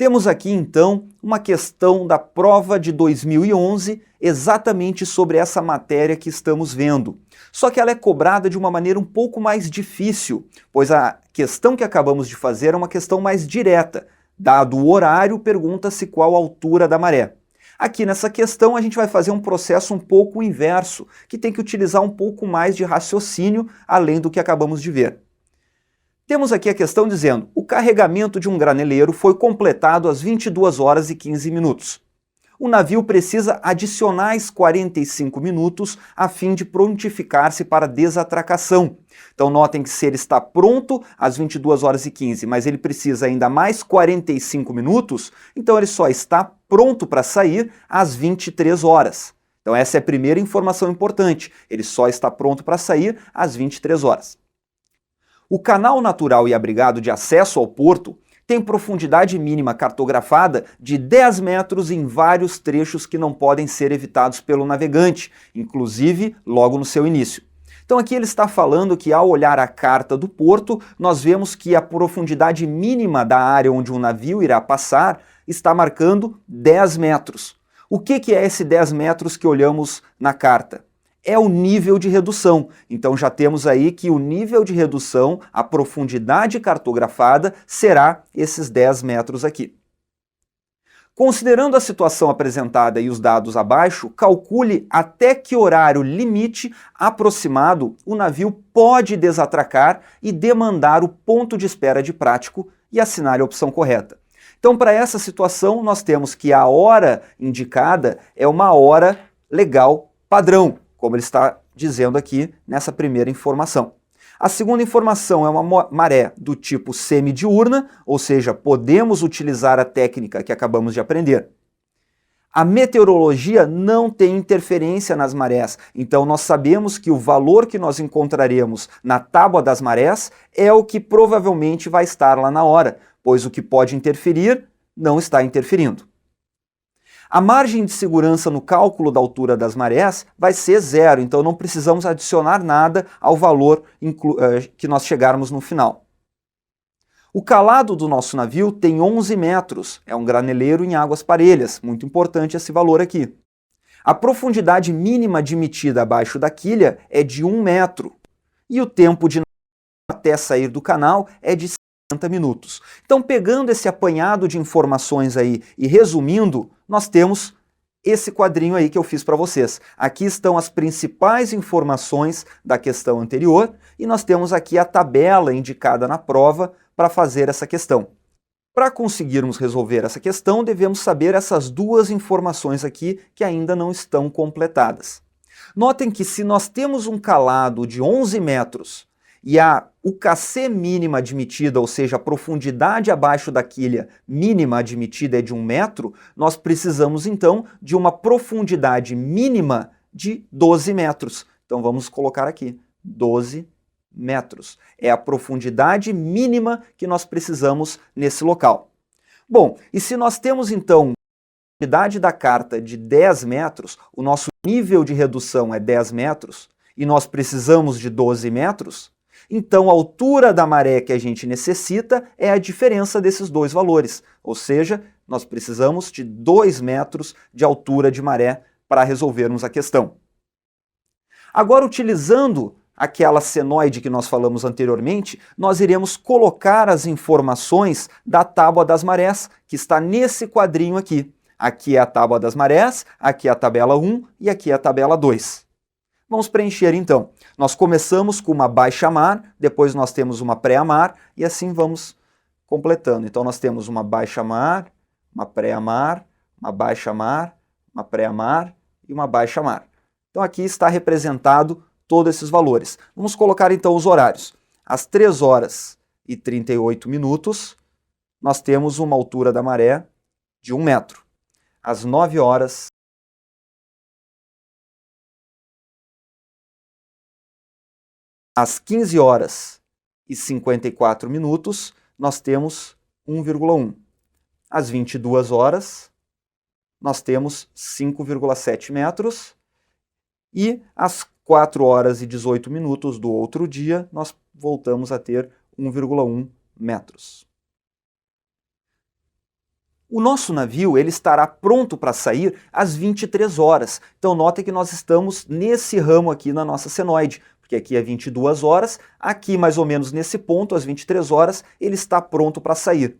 Temos aqui então uma questão da prova de 2011 exatamente sobre essa matéria que estamos vendo. Só que ela é cobrada de uma maneira um pouco mais difícil, pois a questão que acabamos de fazer é uma questão mais direta. Dado o horário, pergunta-se qual a altura da maré. Aqui nessa questão a gente vai fazer um processo um pouco inverso, que tem que utilizar um pouco mais de raciocínio além do que acabamos de ver. Temos aqui a questão dizendo: o carregamento de um graneleiro foi completado às 22 horas e 15 minutos. O navio precisa adicionais 45 minutos a fim de prontificar-se para desatracação. Então notem que se ele está pronto às 22 horas e 15, mas ele precisa ainda mais 45 minutos, então ele só está pronto para sair às 23 horas. Então essa é a primeira informação importante, ele só está pronto para sair às 23 horas. O canal natural e abrigado de acesso ao porto tem profundidade mínima cartografada de 10 metros em vários trechos que não podem ser evitados pelo navegante, inclusive logo no seu início. Então aqui ele está falando que ao olhar a carta do porto, nós vemos que a profundidade mínima da área onde um navio irá passar está marcando 10 metros. O que é esse 10 metros que olhamos na carta? É o nível de redução. Então já temos aí que o nível de redução, a profundidade cartografada, será esses 10 metros aqui. Considerando a situação apresentada e os dados abaixo, calcule até que horário limite aproximado o navio pode desatracar e demandar o ponto de espera de prático e assinale a opção correta. Então, para essa situação, nós temos que a hora indicada é uma hora legal padrão, como ele está dizendo aqui nessa primeira informação. A segunda informação é uma maré do tipo semidiurna, ou seja, podemos utilizar a técnica que acabamos de aprender. A meteorologia não tem interferência nas marés, então nós sabemos que o valor que nós encontraremos na tábua das marés é o que provavelmente vai estar lá na hora, pois o que pode interferir não está interferindo. A margem de segurança no cálculo da altura das marés vai ser zero, então não precisamos adicionar nada ao valor que nós chegarmos no final. O calado do nosso navio tem 11 metros, é um graneleiro em águas parelhas, muito importante esse valor aqui. A profundidade mínima admitida abaixo da quilha é de 1 metro, e o tempo de até sair do canal é de 60 minutos. Então, pegando esse apanhado de informações aí e resumindo, nós temos esse quadrinho aí que eu fiz para vocês. Aqui estão as principais informações da questão anterior e nós temos aqui a tabela indicada na prova para fazer essa questão. Para conseguirmos resolver essa questão, devemos saber essas duas informações aqui que ainda não estão completadas. Notem que se nós temos um calado de 11 metros e o KC mínima admitida, ou seja, a profundidade abaixo da quilha mínima admitida é de 1 metro, nós precisamos então de uma profundidade mínima de 12 metros. Então vamos colocar aqui, 12 metros. É a profundidade mínima que nós precisamos nesse local. Bom, e se nós temos então a profundidade da carta de 10 metros, o nosso nível de redução é 10 metros, e nós precisamos de 12 metros, então a altura da maré que a gente necessita é a diferença desses dois valores, ou seja, nós precisamos de 2 metros de altura de maré para resolvermos a questão. Agora, utilizando aquela senoide que nós falamos anteriormente, nós iremos colocar as informações da tábua das marés, que está nesse quadrinho aqui. Aqui é a tábua das marés, aqui é a tabela 1 e aqui é a tabela 2. Vamos preencher então. Nós começamos com uma baixa-mar, depois nós temos uma pré-mar e assim vamos completando. Então nós temos uma baixa-mar, uma pré-mar, uma baixa-mar, uma pré-mar e uma baixa-mar. Então aqui está representado todos esses valores. Vamos colocar então os horários. Às 3 horas e 38 minutos, nós temos uma altura da maré de 1 metro. Às 9 horas, às 15 horas e 54 minutos, nós temos 1,1. Às 22 horas, nós temos 5,7 metros. E às 4 horas e 18 minutos do outro dia, nós voltamos a ter 1,1 metros. O nosso navio ele estará pronto para sair às 23 horas. Então notem que nós estamos nesse ramo aqui na nossa senoide, porque aqui é 22 horas, aqui mais ou menos nesse ponto, às 23 horas, ele está pronto para sair.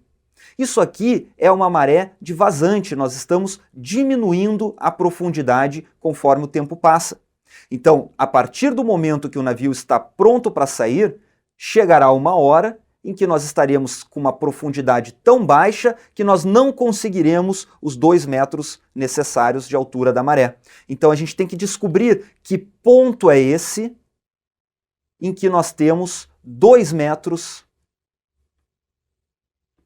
Isso aqui é uma maré de vazante, nós estamos diminuindo a profundidade conforme o tempo passa. Então, a partir do momento que o navio está pronto para sair, chegará uma hora em que nós estaremos com uma profundidade tão baixa que nós não conseguiremos os 2 metros necessários de altura da maré. Então a gente tem que descobrir que ponto é esse em que nós temos 2 metros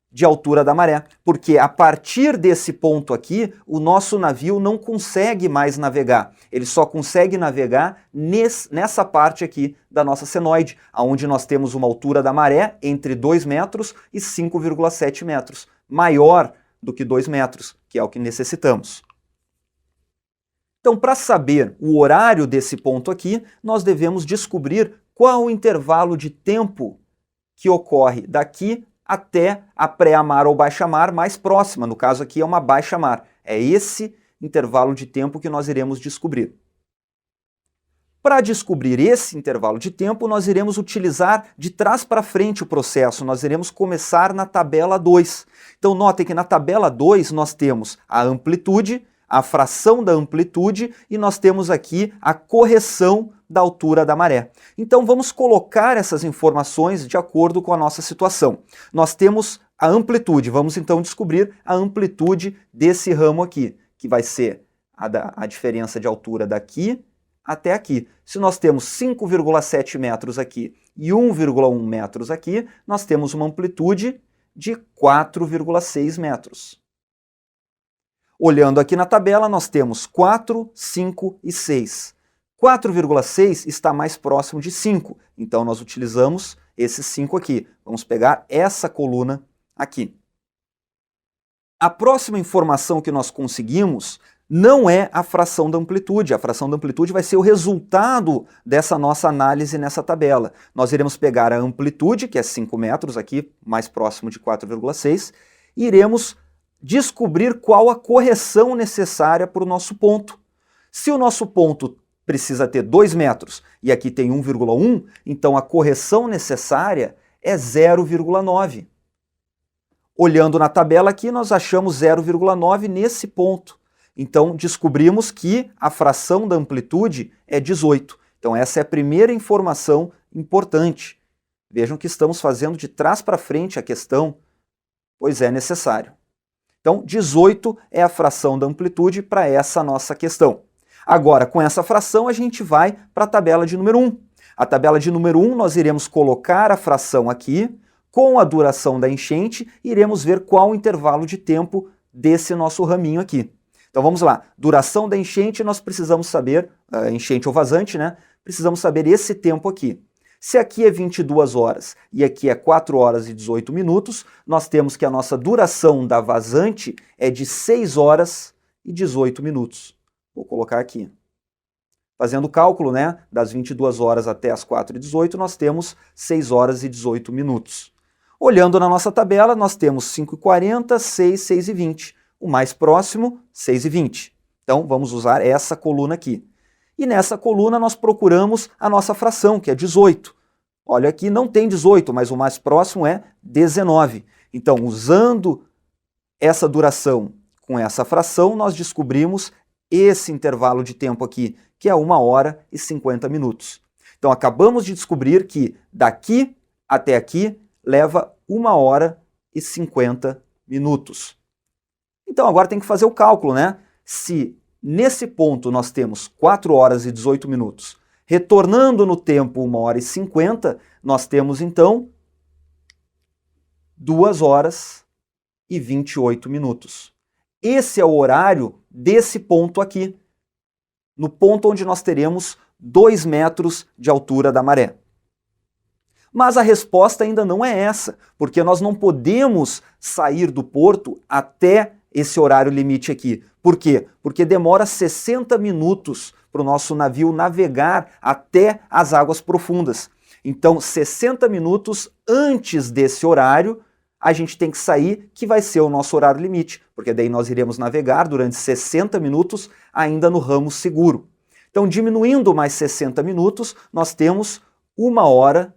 de altura da maré, porque a partir desse ponto aqui, o nosso navio não consegue mais navegar. Ele só consegue navegar nessa parte aqui da nossa senoide, onde nós temos uma altura da maré entre 2 metros e 5,7 metros, maior do que 2 metros, que é o que necessitamos. Então, para saber o horário desse ponto aqui, nós devemos descobrir qual o intervalo de tempo que ocorre daqui até a pré-mar ou baixa-mar mais próxima, no caso aqui é uma baixa-mar. É esse intervalo de tempo que nós iremos descobrir. Para descobrir esse intervalo de tempo, nós iremos utilizar de trás para frente o processo, nós iremos começar na tabela 2. Então notem que na tabela 2 nós temos a amplitude, a fração da amplitude e nós temos aqui a correção da altura da maré. Então vamos colocar essas informações de acordo com a nossa situação. Nós temos a amplitude, vamos então descobrir a amplitude desse ramo aqui, que vai ser a diferença de altura daqui até aqui. Se nós temos 5,7 metros aqui e 1,1 metros aqui, nós temos uma amplitude de 4,6 metros. Olhando aqui na tabela, nós temos 4, 5 e 6. 4,6 está mais próximo de 5, então nós utilizamos esse 5 aqui. Vamos pegar essa coluna aqui. A próxima informação que nós conseguimos não é a fração da amplitude. A fração da amplitude vai ser o resultado dessa nossa análise nessa tabela. Nós iremos pegar a amplitude, que é 5 metros aqui, mais próximo de 4,6, e iremos descobrir qual a correção necessária para o nosso ponto. Se o nosso ponto precisa ter 2 metros e aqui tem 1,1, então a correção necessária é 0,9. Olhando na tabela aqui, nós achamos 0,9 nesse ponto. Então descobrimos que a fração da amplitude é 18. Então essa é a primeira informação importante. Vejam que estamos fazendo de trás para frente a questão, pois é necessário. Então 18 é a fração da amplitude para essa nossa questão. Agora, com essa fração, a gente vai para a tabela de número 1. A tabela de número 1, nós iremos colocar a fração aqui, com a duração da enchente, e iremos ver qual o intervalo de tempo desse nosso raminho aqui. Então vamos lá, duração da enchente, nós precisamos saber, enchente ou vazante, né? Precisamos saber esse tempo aqui. Se aqui é 22 horas e aqui é 4 horas e 18 minutos, nós temos que a nossa duração da vazante é de 6 horas e 18 minutos. Vou colocar aqui. Fazendo o cálculo, né, das 22 horas até as 4h18, nós temos 6 horas e 18 minutos. Olhando na nossa tabela, nós temos 5h40, 6, 6h20. O mais próximo, 6h20. Então, vamos usar essa coluna aqui. E nessa coluna nós procuramos a nossa fração, que é 18. Olha aqui, não tem 18, mas o mais próximo é 19. Então, usando essa duração com essa fração, nós descobrimos esse intervalo de tempo aqui, que é 1 hora e 50 minutos. Então, acabamos de descobrir que daqui até aqui leva 1 hora e 50 minutos. Então, agora tem que fazer o cálculo, né? Se nesse ponto nós temos 4 horas e 18 minutos, retornando no tempo 1 hora e 50, nós temos então 2 horas e 28 minutos. Esse é o horário desse ponto aqui, no ponto onde nós teremos 2 metros de altura da maré. Mas a resposta ainda não é essa, porque nós não podemos sair do porto até esse horário limite aqui. Por quê? Porque demora 60 minutos para o nosso navio navegar até as águas profundas. Então, 60 minutos antes desse horário, a gente tem que sair, que vai ser o nosso horário limite, porque daí nós iremos navegar durante 60 minutos ainda no ramo seguro. Então, diminuindo mais 60 minutos, nós temos 1h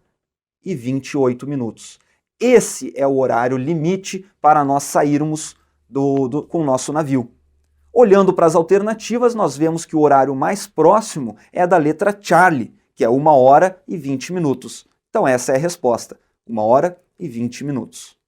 e 28 minutos. Esse é o horário limite para nós sairmos com o nosso navio. Olhando para as alternativas, nós vemos que o horário mais próximo é a da letra Charlie, que é 1h e 20 minutos. Então essa é a resposta, 1h e 20 minutos.